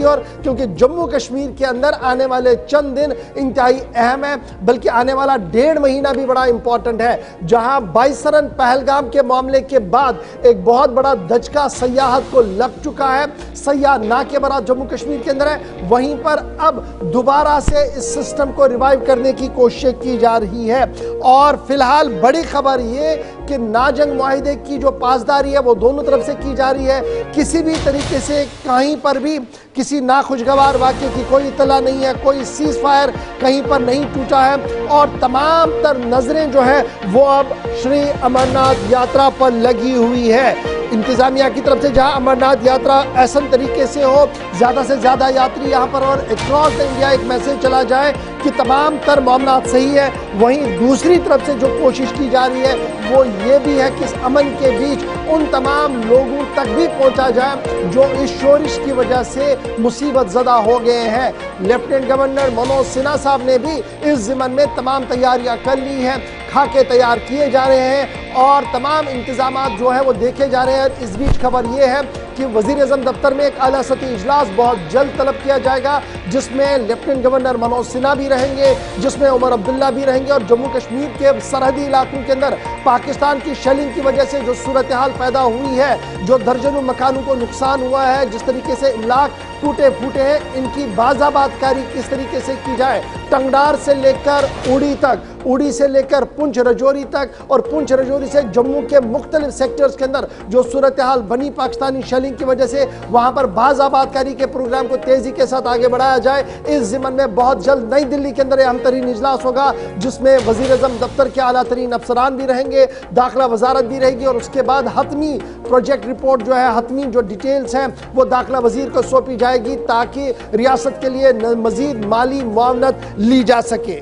Secure, क्योंकि जम्मू कश्मीर के अंदर आने वाले चंद दिन इंतहाई अहम है, बल्कि आने वाला 1.5 महीना भी बड़ा इंपॉर्टेंट है, जहां 22 सरन पहलगाम के मामले के बाद एक बहुत बड़ा धचका सयाहत को लग चुका है। सयाह ना के बराबर जम्मू कश्मीर के अंदर है, वहीं पर अब दोबारा से इस सिस्टम को रिवाइव करने की कोशिश की जा रही है। और फिलहाल बड़ी खबर ये कि नाजंग मुआहिदे की जो पासदारी है वो दोनों तरफ से की जा रही है। किसी भी तरीके से कहीं पर भी किसी नाखुशगवार वाक़े की कोई इत्तला नहीं है, कोई सीज फायर कहीं पर नहीं टूटा है और तमाम तर नजरें जो है वो अब श्री अमरनाथ यात्रा पर लगी हुई है। इंतजामिया की तरफ से जहां अमरनाथ यात्रा ऐसा तरीके से हो, ज्यादा से ज्यादा यात्री यहां पर और अक्रॉस द इंडिया एक मैसेज चला जाए कि तमाम तर मामलात सही है, वहीं दूसरी तरफ से जो कोशिश की जा रही है वो ये भी है कि इस अमन के बीच उन तमाम लोगों तक भी पहुंचा जाए जो इस शोरिश की वजह से मुसीबत ज़दा हो गए हैं। लेफ्टिनेंट गवर्नर मनोज सिन्हा साहब ने भी इस ज़िम्मन में तमाम तैयारियां कर ली हैं, खाके तैयार किए जा रहे हैं और तमाम इंतजामात जो है वो देखे जा रहे हैं। इस बीच खबर ये है कि वज़ीर-ए-आज़म दफ्तर में एक आला सतही इजलास बहुत जल्द तलब किया जाएगा, जिसमें लेफ्टिनेंट गवर्नर मनोज सिन्हा भी रहेंगे, जिसमें उमर अब्दुल्ला भी रहेंगे और जम्मू कश्मीर के सरहदी इलाकों के अंदर पाकिस्तान की शेलिंग की वजह से जो सूरत हाल पैदा हुई है, जो दर्जनों मकानों को नुकसान हुआ है, जिस तरीके से इलाक टूटे फूटे हैं, इनकी बाज़ाबातकारी किस तरीके से की जाए। टंगडार से लेकर उड़ी तक, उड़ी से लेकर पुंछ रजौरी तक और पुंछ रजौरी से जम्मू के मुख्तलिफ सेक्टर्स के अंदर जो सूरत हाल बनी पाकिस्तानी शेलिंग की वजह से, वहां पर बाज़ाबातकारी के प्रोग्राम को तेजी के साथ आगे बढ़ाया जाए। इस ज़िम्मन में बहुत जल्द नई दिल्ली के अंदर अहम तरीन इजलास होगा, जिसमें वज़ीर-ए-आज़म दफ्तर के आला तरीन अफसरान भी रहेंगे, दाखिला वजारत भी रहेगी और उसके बाद हतमी प्रोजेक्ट रिपोर्ट जो है, हतमी जो डिटेल्स हैं वो दाखिला वजीर को सौंपी जाएगी ताकि रियासत के लिए मजीद माली मुआवनत ली जा सके।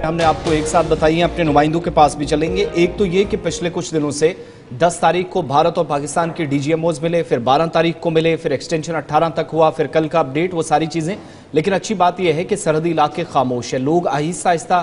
हमने आपको एक साथ बताई है, अपने नुमाइंदों के पास भी चलेंगे। एक तो ये कि पिछले कुछ दिनों से 10 तारीख को भारत और पाकिस्तान के डीजीएमओज मिले, फिर 12 तारीख को मिले, फिर एक्सटेंशन 18 तक हुआ, फिर कल का अपडेट, वो सारी चीजें। लेकिन अच्छी बात यह है कि सरहदी इलाके खामोश है, लोग आहिस्ता आहिस्ता,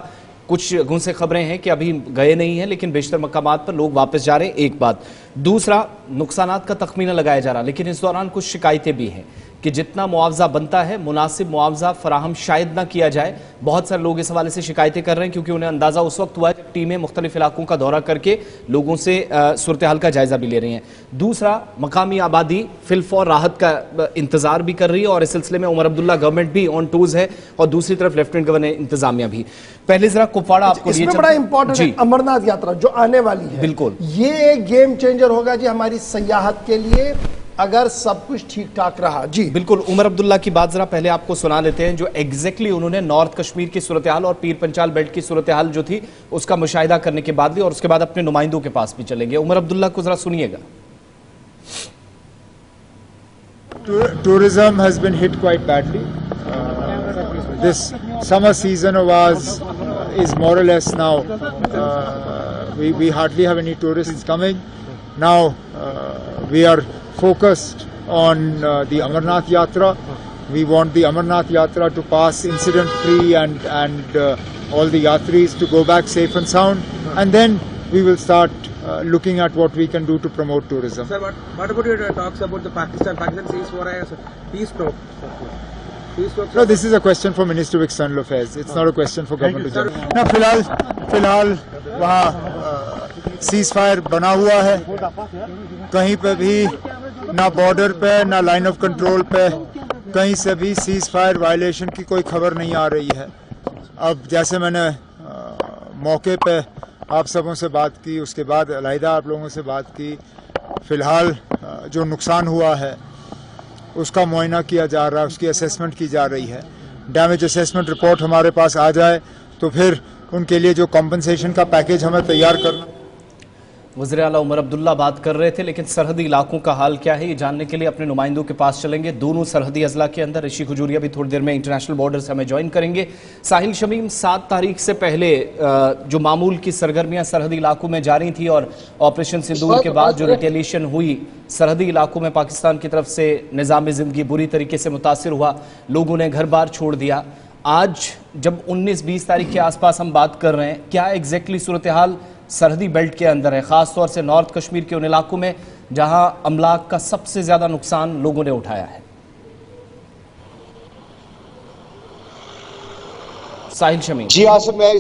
कुछ जगहों से खबरें हैं कि अभी गए नहीं हैं लेकिन बेशतर मकामात पर लोग वापस जा रहे हैं, एक बात। दूसरा, नुकसानात का तखमीना लगाया जा रहा, लेकिन इस दौरान कुछ शिकायतें भी हैं कि जितना मुआवजा बनता है मुनासिब मुआवजा फराहम शायद ना किया जाए। बहुत सारे लोग इस हवाले से शिकायतें कर रहे हैं क्योंकि उन्हें अंदाजा उस वक्त हुआ जब टीमें मुख्तलिफ इलाकों का दौरा करके लोगों से सूरत हाल का जायजा भी ले रही हैं। दूसरा, मकामी आबादी फिलफौर राहत का इंतजार भी कर रही है और इस सिलसिले में उमर अब्दुल्ला गवर्नमेंट भी ऑन टूज है और दूसरी तरफ लेफ्टिनेंट गवर्नर इंतजामिया भी। पहले जरा कुपवाड़ा आपको इसमें बड़ा इंपॉर्टेंट है, अमरनाथ यात्रा जो आने वाली है, बिल्कुल ये एक गेम चेंजर होगा जी हमारी सयाहत के लिए, अगर सब कुछ ठीक ठाक रहा। जी बिल्कुल, उमर अब्दुल्ला की बात जरा पहले आपको सुना लेते हैं जो एग्जैक्टली उन्होंने नॉर्थ कश्मीर की सूरत हाल और पीर पंचाल बेल्ट की सूरत हाल जो थी उसका मुशाहिदा करने के बाद भी, और उसके बाद अपने नुमाइंदों के पास भी चलेंगे। उमर अब्दुल्ला को जरा सुनिएगा। Tourism has been hit quite badly. This summer season of ours is more or less now. We hardly have any tourists coming. Now we are focused on the Amarnath Yatra. We want the Amarnath Yatra to pass incident free and all the yatris to go back safe and sound, and then we will start looking at what we can do to promote tourism. Sir, what about your talks about the Pakistan ceasefire as a peace talk? No, this is a question for Minister of External Affairs. It's not a question for government to judge. No, फिलहाल वहाँ cease fire बना हुआ है, कहीं पे भी ना border पे ना लाइन ऑफ कंट्रोल पे कहीं से भी सीज फायर वायलेशन की कोई खबर नहीं आ रही है। अब जैसे मैंने मौके पे आप सबों से बात की, उसके बाद अलहदा आप लोगों से बात की, फ़िलहाल जो नुकसान हुआ है उसका मुआयना किया जा रहा है, उसकी असेसमेंट की जा रही है। डैमेज असेसमेंट रिपोर्ट हमारे पास आ जाए तो फिर उनके लिए जो कॉम्पनसेशन का पैकेज हमें तैयार करना। वज़ीर आला उमर अब्दुल्ला बात कर रहे थे, लेकिन सरहदी इलाकों का हाल क्या है ये जानने के लिए अपने नुमाइंदों के पास चलेंगे। दोनों सरहदी अजला के अंदर ऋषि खजूरिया भी थोड़ी देर में इंटरनेशनल बॉर्डर से हमें ज्वाइन करेंगे। साहिल शमीम, 7 तारीख से पहले जो मामूल की सरगर्मियां सरहदी इलाकों में जारी थी और ऑपरेशन सिंदूर के बाद जो रिटेलिएशन हुई सरहदी इलाकों में पाकिस्तान की तरफ से, निज़ाम ज़िंदगी बुरी तरीके से मुतासिर हुआ, लोगों ने घर बार छोड़ दिया। आज जब 19-20 तारीख के आसपास हम बात कर रहे हैं, क्या एग्जैक्टली सूरत हाल सरहदी बेल्ट के अंदर है, ख़ास तौर से नॉर्थ कश्मीर के उन इलाकों में जहां अमलाक का सबसे ज्यादा नुकसान लोगों ने उठाया है। साहिल शमीम। जी आसिफ, मैं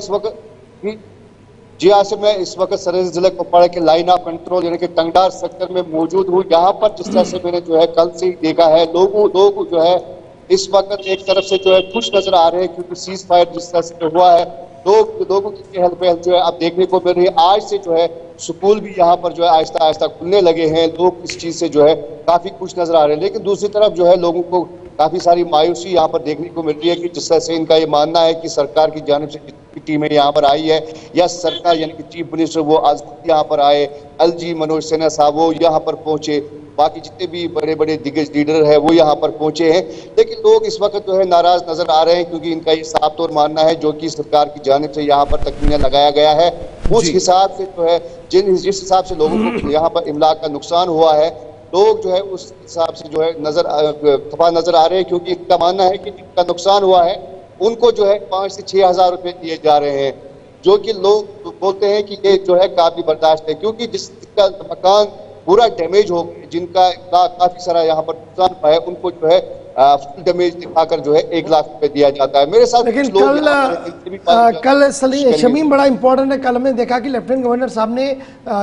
इस वक्त सरहदी जिले कुपवाड़ा के लाइन ऑफ कंट्रोल यानी कि टंगडार सेक्टर में मौजूद हूँ। यहाँ पर जिस तरह से मैंने जो है कल से ही देखा है, लोग जो है इस वक्त एक तरफ से जो है खुश नजर आ रहे हैं क्योंकि सीज फायर जिस तरह से हुआ है, लोगों की चहल पहल जो है अब देखने को मिल रही है। आज से जो है स्कूल भी यहाँ पर जो है आहिस्ता आहिस्ता खुलने लगे हैं। लोग इस चीज से जो है काफी खुश नजर आ रहे हैं, लेकिन दूसरी तरफ जो है लोगों को काफी सारी मायूसी यहाँ पर देखने को मिल रही है कि जिस तरह से इनका ये मानना है कि सरकार की जानिब से जितनी टीमें यहाँ पर आई है या सरकार यानी कि चीफ मिनिस्टर वो आज खुद यहाँ पर आए, एलजी मनोज सिन्हा साहब वो यहाँ पर पहुंचे, बाकी जितने भी बड़े बड़े दिग्गज लीडर है वो यहाँ पर पहुंचे हैं, लेकिन लोग इस वक्त जो है नाराज नजर आ रहे हैं क्योंकि इनका ये साफ तौर मानना है जो कि सरकार की जानिब से यहाँ पर तकमीना लगाया गया है उस हिसाब से जो है जिस हिसाब से लोगों को यहाँ पर इमलाक का नुकसान हुआ है, लोग जो है उस हिसाब से जो है खफा नजर आ रहे हैं क्योंकि इनका मानना है कि जिनका नुकसान हुआ है उनको जो है 5 से 6 हजार रुपए दिए जा रहे हैं, जो कि लोग बोलते हैं कि ये जो है काफी बर्दाश्त है क्योंकि जिसका मकान पूरा डैमेज हो गया, जिनका काफी सारा यहाँ पर नुकसान हुआ है, उनको जो है फुल डैमेज दिखाकर जो है 1 लाख रुपए दिया जाता है। मेरे साथ लेकिन कल शमीम बड़ा इंपॉर्टेंट है। कल हमने देखा कि लेफ्टिनेंट गवर्नर साहब ने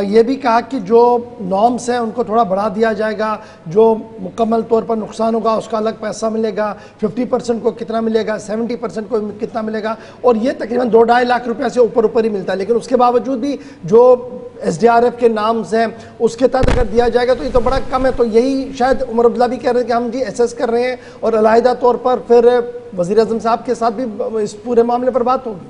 ये भी कहा कि जो नॉर्म्स हैं उनको थोड़ा बढ़ा दिया जाएगा, जो मुकम्मल तौर पर नुकसान होगा उसका अलग पैसा मिलेगा, 50% को कितना मिलेगा, 70% को कितना मिलेगा, और ये तकरीबन 2-2.5 लाख रुपये से ऊपर ही मिलता है। लेकिन उसके बावजूद भी जो SDRF के नाम्स हैं उसके तहत अगर दिया जाएगा तो ये तो बड़ा कम है। तो यही शायद उमर अब्दुल्ला भी कह रहे हैं कि हम जी एसेस कर रहे हैं और अलहदा तौर पर फिर वजीर आजम साहब के साथ भी इस पूरे मामले पर बात होगी।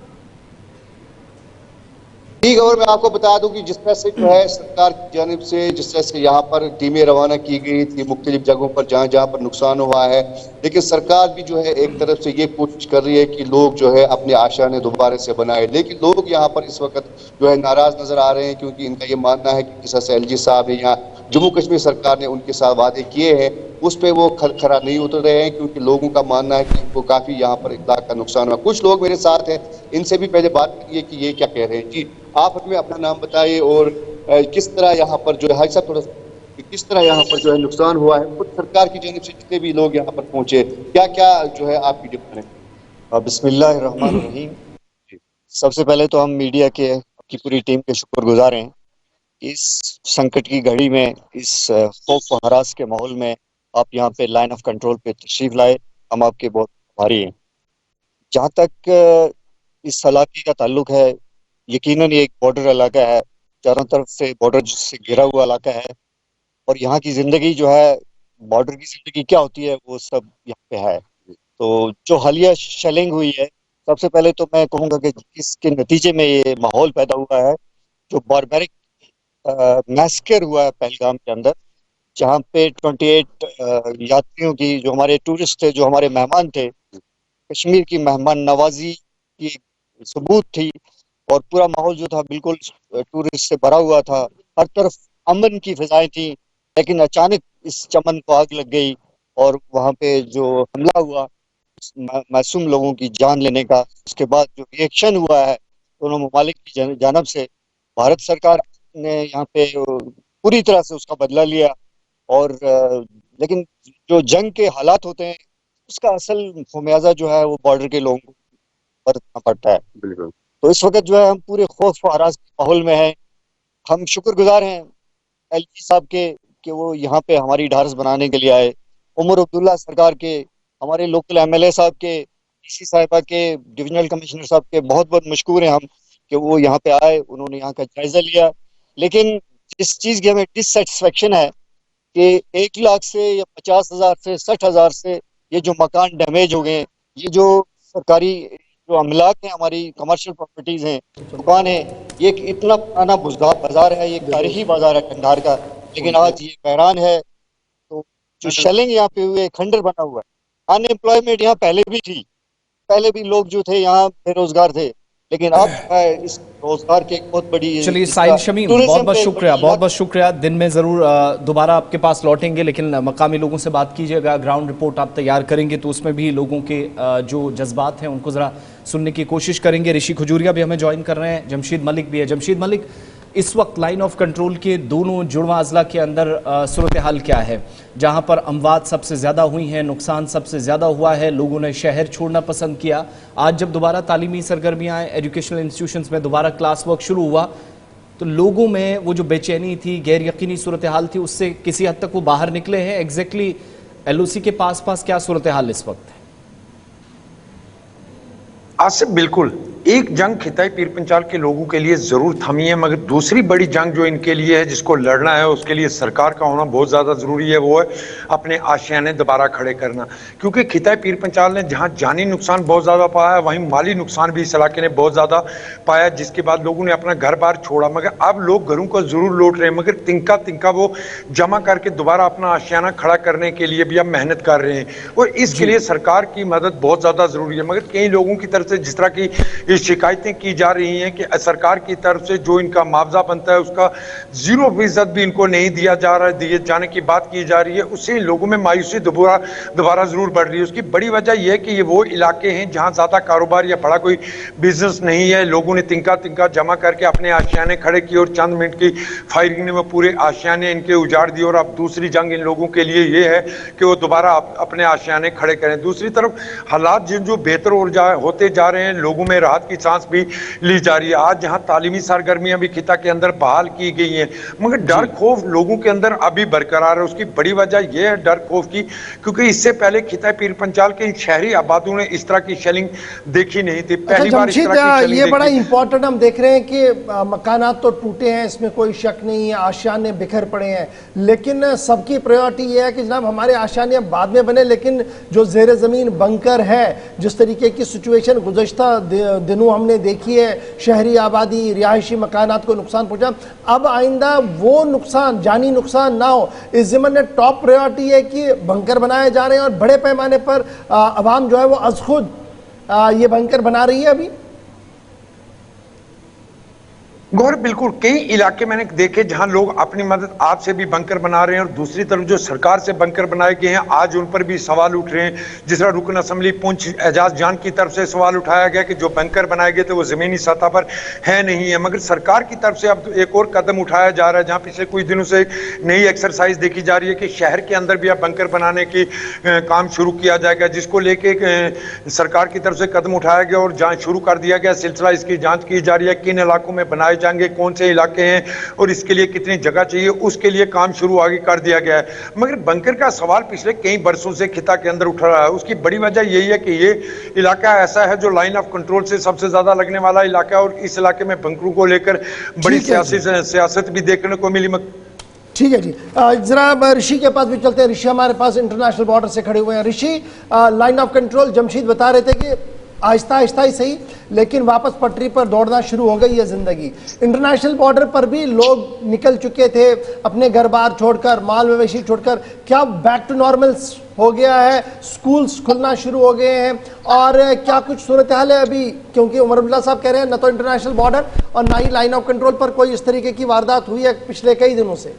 ठीक है, और मैं आपको बता दूं कि जिस तरह से जो है सरकार की जानिब से जिस तरह से यहाँ पर टीमें रवाना की गई थी मुख्तलिफ जगहों पर जहाँ पर नुकसान हुआ है, लेकिन सरकार भी जो है एक तरफ से ये कोशिश कर रही है कि लोग जो है अपने आशाएं दोबारा से बनाए, लेकिन लोग यहाँ पर इस वक्त जो है नाराज नजर आ रहे हैं क्योंकि इनका ये मानना है कि जिस तरह से LG साहब है यहाँ जम्मू कश्मीर सरकार ने उनके साथ वादे किए हैं उस पर वो खरा नहीं उतर रहे हैं क्योंकि लोगों का मानना है कि इनको काफी यहाँ पर 1 लाख का नुकसान हुआ। कुछ लोग मेरे साथ हैं, इनसे भी पहले बात करिए कि ये क्या कह रहे हैं। जी आप हमें अपना नाम बताइए और किस तरह यहाँ पर जो है हाई साहब थोड़ा किस तरह यहाँ पर जो है नुकसान हुआ है, खुद सरकार की जानिब से जितने भी लोग यहाँ पर पहुंचे क्या क्या जो है आपकी डिमांड है। बिस्मिल्लाहिर्रहमानिर्रहीम। सबसे पहले तो हम मीडिया की पूरी टीम के शुक्रगुजार हैं। इस संकट की घड़ी में, इस खौफ व हरास के माहौल में आप यहाँ पे लाइन ऑफ कंट्रोल पे तशरीफ लाए, हम आपके बहुत आभारी हैं। जहाँ तक इस इलाके का ताल्लुक है, यकीनन ये एक बॉर्डर इलाका है, चारों तरफ से बॉर्डर से घिरा हुआ इलाका है और यहाँ की जिंदगी जो है, बॉर्डर की जिंदगी क्या होती है वो सब यहाँ पे है। तो जो हालिया शेलिंग हुई है, सबसे पहले तो मैं कहूँगा कि इसके नतीजे में ये माहौल पैदा हुआ है जो बारबैरिक मैस्कर हुआ है पहलगाम के अंदर, जहाँ पे 28 यात्रियों की, जो हमारे टूरिस्ट थे, जो हमारे मेहमान थे, कश्मीर की मेहमान नवाजी की सबूत थी और पूरा माहौल जो था बिल्कुल टूरिस्ट से भरा हुआ था, हर तरफ अमन की फिजाएं थी। लेकिन अचानक इस चमन को आग लग गई और वहाँ पे जो हमला हुआ मासूम लोगों की जान लेने का, उसके बाद जो रिएक्शन हुआ है दोनों ममालिक की जानब से, भारत सरकार ने यहाँ पे पूरी तरह से उसका बदला लिया और लेकिन जो जंग के हालात होते हैं उसका असल खमियाजा जो है वो बॉर्डर के लोगों को बरतना पड़ता है। बिल्कुल। तो इस वक्त जो है हम पूरे खौफ व हरास के माहौल में हैं। हम शुक्रगुजार हैं LG साहब के कि वो यहाँ पे हमारी ढारस बनाने के लिए आए, उमर अब्दुल्ला सरकार के, हमारे लोकल MLA साहब के, DC साहिबा के, डिविजनल कमिश्नर साहब के बहुत बहुत मशकूर हैं हम कि वो यहाँ पे आए, उन्होंने यहाँ का जायजा लिया। लेकिन जिस चीज़ की हमें डिससेटिस्फेक्शन है कि 1 लाख से या 50,000 से 60,000 से ये जो मकान डैमेज हो गए, ये जो सरकारी जो अमलाक हैं, हमारी कमर्शियल प्रॉपर्टीज हैं, दुकान है, ये इतना पुराना बाजार है, ये तारीखी बाजार है कंधार का, लेकिन आज ये बहरान है। तो जो शेलिंग यहाँ पे हुए, खंडर बना हुआ है, अनएम्प्लॉयमेंट यहाँ पहले भी थी, पहले भी लोग जो थे यहाँ बेरोजगार थे, लेकिन अब इस रोजगार की एक बहुत बड़ी। चलिए साहिल शमीम, बहुत बहुत शुक्रिया। दिन में जरूर दोबारा आपके पास लौटेंगे, लेकिन मकामी लोगों से बात कीजिएगा। ग्राउंड रिपोर्ट आप तैयार करेंगे तो उसमें भी लोगों के जो जज्बात हैं उनको जरा सुनने की कोशिश करेंगे। ऋषि खजूरिया भी हमें ज्वाइन कर रहे हैं, जमशीद मलिक भी है। जमशीद मलिक, इस वक्त लाइन ऑफ कंट्रोल के दोनों जुड़वा अजला के अंदर सूरत हाल क्या है, जहां पर अमवात सबसे ज्यादा हुई हैं, नुकसान सबसे ज्यादा हुआ है, लोगों ने शहर छोड़ना पसंद किया। आज जब दोबारा तालीमी सरगर्मियां, एजुकेशनल इंस्टीट्यूशंस में दोबारा क्लास वर्क शुरू हुआ तो लोगों में वो जो बेचैनी थी, गैर यकीनी सूरत हाल थी, उससे किसी हद तक वो बाहर निकले हैं। एग्जैक्टली एलओसी के पास क्या सूरत हाल इस वक्त है? आसिफ, बिल्कुल एक जंग खिताई पीर पंचाल के लोगों के लिए जरूर थमी है, मगर दूसरी बड़ी जंग जो इनके लिए है, जिसको लड़ना है, उसके लिए सरकार का होना बहुत ज्यादा जरूरी है। वो है अपने आशियाने दोबारा खड़े करना, क्योंकि खिताई पीर पंचाल ने जहां जानी नुकसान बहुत ज्यादा पाया, वहीं माली नुकसान भी इस इलाके ने बहुत ज्यादा पाया, जिसके बाद लोगों ने अपना घर बार छोड़ा। मगर अब लोग घरों को जरूर लौट रहे हैं, मगर तिनका तिनका वो जमा करके दोबारा अपना आशियाना खड़ा करने के लिए भी अब मेहनत कर रहे हैं, और इसके लिए सरकार की मदद बहुत ज्यादा जरूरी है। मगर कई लोगों की तरफ से जिस तरह की शिकायतें की जा रही हैं कि सरकार की तरफ से जो इनका मुआवजा बनता है उसका 0% भी इनको नहीं दिया जा रहा है, दिए जाने की बात की जा रही है, उससे लोगों में मायूसी दोबारा जरूर बढ़ रही है। उसकी बड़ी वजह यह है कि ये वो इलाके हैं जहां ज्यादा कारोबार या बड़ा कोई बिजनेस नहीं है। लोगों ने तिनका तिनका जमा करके अपने आशियाने खड़े किए और चंद मिनट की फायरिंग ने वो पूरे आशियाने इनके उजाड़ दिए। और अब दूसरी जंग इन लोगों के लिए ये है कि वो दोबारा अपने आशियाने खड़े करें। दूसरी तरफ हालात जो बेहतर होते जा रहे हैं, लोगों में राहत की सांस भी ली जा रही है। आज जहां तालीमी सरगर्मियां भी खिता के अंदर बहाल की गई हैं, मगर डर खौफ लोगों के अंदर अभी बरकरार है। उसकी बड़ी वजह यह है डर खौफ की, क्योंकि इससे पहले खिता पीर पंचाल के शहरी आबादियों ने इस तरह की शेलिंग देखी नहीं थी। पहली बार इस तरह की शेलिंग ये बड़ा इंपॉर्टेंट हम देख रहे हैं कि मकानात तो टूटे हैं, इसमें कोई शक नहीं है, आशियाने बिखर पड़े हैं, लेकिन सबकी प्रायोरिटी ये है कि जनाब हमारे आशियाने बाद में बने, लेकिन जो जेर जमीन बंकर है, जिस तरीके की सिचुएशन गुज़श्ता दिनों हमने देखी है, शहरी आबादी, रिहायशी मकानात को नुकसान पहुंचा, अब आइंदा वो नुकसान, जानी नुकसान ना हो, इस ज़िम्मन में टॉप प्रायोरिटी है कि बंकर बनाए जा रहे हैं और बड़े पैमाने पर आवाम जो है वो अज खुद ये बंकर बना रही है अभी। गौर, बिल्कुल कई इलाके मैंने देखे जहां लोग अपनी मदद आप से भी बंकर बना रहे हैं, और दूसरी तरफ जो सरकार से बंकर बनाए गए हैं, आज उन पर भी सवाल उठ रहे हैं। जिस तरह रुकन असम्बली पुंछ एजाज जान की तरफ से सवाल उठाया गया कि जो बंकर बनाए गए थे वो जमीनी सतह पर है नहीं है। मगर सरकार की तरफ से अब एक और कदम उठाया जा रहा है, जहां पिछले कुछ दिनों से नई एक्सरसाइज देखी जा रही है कि शहर के अंदर भी अब बंकर बनाने की काम शुरू किया जाएगा, जिसको लेके सरकार की तरफ से कदम उठाया गया और जांच शुरू कर दिया गया। सिलसिला इसकी जांच की जा रही है, किन इलाकों में बनाए जाएंगे, कौन से इलाके हैं और इसके लिए कितनी जगह चाहिए, उसके लिए काम शुरू आगे कर दिया गया है। मगर बंकर का सवाल पिछले कई बरसों से खिता के अंदर उठ रहा है। उसकी बड़ी वजह यही है कि ये इलाका ऐसा है जो लाइन ऑफ कंट्रोल से सबसे ज्यादा लगने वाला इलाका है, और इस इलाके में बंकरों को लेकर बड़ी सियासत भी देखने को मिली। ठीक है जी, जरा ऋषि के पास भी चलते हैं। ऋषि हमारे पास इंटरनेशनल बॉर्डर से खड़े हुए हैं। ऋषि, लाइन ऑफ कंट्रोल, जमशीद बता रहे थे कि आहिस्ता आहिस्ता ही सही, लेकिन वापस पटरी पर दौड़ना शुरू हो गई है जिंदगी। इंटरनेशनल बॉर्डर पर भी लोग निकल चुके थे अपने घर बार छोड़कर, माल मवेशी छोड़कर। क्या बैक टू नॉर्मल हो गया है? स्कूल्स खुलना शुरू हो गए हैं? और क्या कुछ सूरत हाल है अभी? क्योंकि उमर अब्दुल्ला साहब कह रहे हैं न तो इंटरनेशनल बॉर्डर और ना ही लाइन ऑफ कंट्रोल पर कोई इस तरीके की वारदात हुई है पिछले कई दिनों से।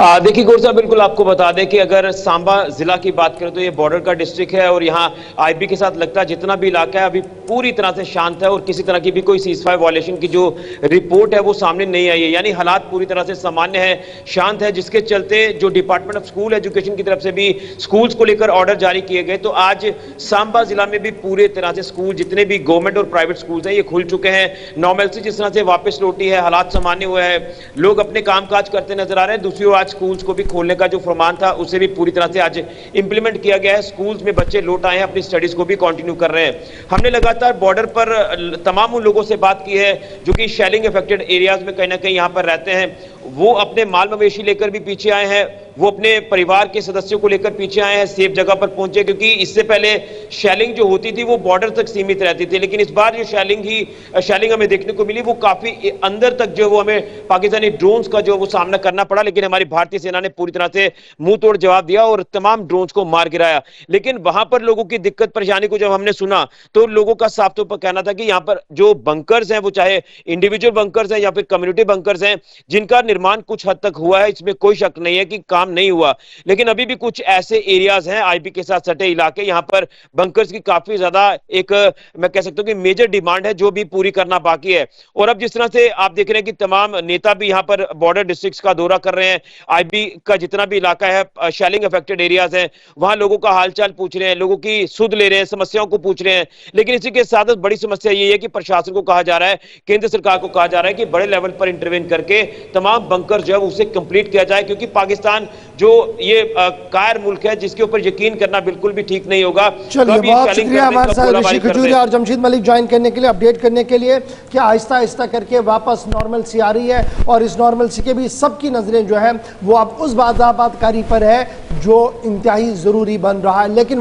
देखिए गौर साहब, बिल्कुल आपको बता दें कि अगर सांबा जिला की बात करें तो ये बॉर्डर का डिस्ट्रिक्ट है, और यहाँ आईबी के साथ लगता है जितना भी इलाका है अभी पूरी तरह से शांत है, और किसी तरह की भी कोई सीजफायर वायलेशन की जो रिपोर्ट है वो सामने नहीं आई है। यानी हालात पूरी तरह से सामान्य है, शांत है, जिसके चलते जो डिपार्टमेंट ऑफ स्कूल एजुकेशन की तरफ से भी स्कूल्स को लेकर ऑर्डर जारी किए गए। तो आज सांबा जिला में भी पूरे तरह से स्कूल, जितने भी गवर्नमेंट और प्राइवेट स्कूल हैं, ये खुल चुके हैं। नॉर्मलसी जिस तरह से वापस लौटी है, हालात सामान्य हुए हैं, लोग अपने कामकाज करते नजर आ रहे हैं। दूसरी ओर आज स्कूल्स को भी खोलने का जो फरमान था उसे भी पूरी तरह से आज इंप्लीमेंट किया गया है। स्कूल्स में बच्चे लौट आए हैं, अपनी स्टडीज को भी कंटिन्यू कर रहे हैं। हमने लगातार बॉर्डर पर तमाम उन लोगों से बात की है जो कि शेलिंग अफेक्टेड एरियाज में कहीं ना कहीं यहां पर रहते हैं। वो अपने माल मवेशी लेकर भी पीछे आए हैं, वो अपने परिवार के सदस्यों को लेकर पीछे आए हैं, सेफ जगह पर पहुंचे, क्योंकि इससे पहले शेलिंग जो होती थी वो बॉर्डर तक सीमित रहती थी, लेकिन इस बार जो शेलिंग हमें देखने को मिली वो काफी अंदर तक जो वो हमें पाकिस्तानी ड्रोन्स का जो वो सामना करना पड़ा। लेकिन हमारी भारतीय सेना ने पूरी तरह से मुंह तोड़ जवाब दिया और तमाम ड्रोन्स को मार गिराया। लेकिन वहां पर लोगों की दिक्कत परेशानी को जब हमने सुना तो लोगों का साफ तौर पर कहना था कि यहाँ पर जो बंकर्स हैं, वो चाहे इंडिविजुअल बंकर्स हैं या फिर कम्युनिटी बंकर्स हैं, जिनका निर्माण कुछ हद तक हुआ है, इसमें कोई शक नहीं है कि काम नहीं हुआ, लेकिन अभी भी कुछ ऐसे एरियाज हैं आईबी के साथ सटे इलाके, यहाँ पर बंकर्स की काफी ज्यादा एक मैं कह सकता हूं कि मेजर डिमांड है जो भी पूरी करना बाकी है। और अब जिस तरह से आप देख रहे हैं कि तमाम नेता भी यहाँ पर बॉर्डर डिस्ट्रिक्ट्स का दौरा कर रहे हैं, आईबी का जितना भी इलाका है शेलिंग अफेक्टेड एरियाज हैं, वहां लोगों का हालचाल पूछ रहे हैं, लोगों की सुध ले रहे हैं, समस्याओं को पूछ रहे हैं। लेकिन इसी के साथ बड़ी समस्या ये है कि प्रशासन को कहा जा रहा है, केंद्र सरकार को कहा जा रहा है कि बड़े लेवल पर इंटरवेन करके तमाम बंकर जो है उसे कंप्लीट किया जाए, क्योंकि पाकिस्तान जो ये कायर मुल्क है जिसके ऊपर यकीन करना बिल्कुल भी ठीक नहीं होगा। चलिए, बहुत शुक्रिया हमारे साथ ऋषि खजूरिया और जमशेद मलिक ज्वाइन करने के लिए, अपडेट करने के लिए कि आहिस्ता आहिस्ता करके वापस नॉर्मल सी आ रही है और इस नॉर्मल सी के भी सबकी नजरें जो है वो अब उस बाज़ाबातकारी पर है जो इंतहाई जरूरी बन रहा है। लेकिन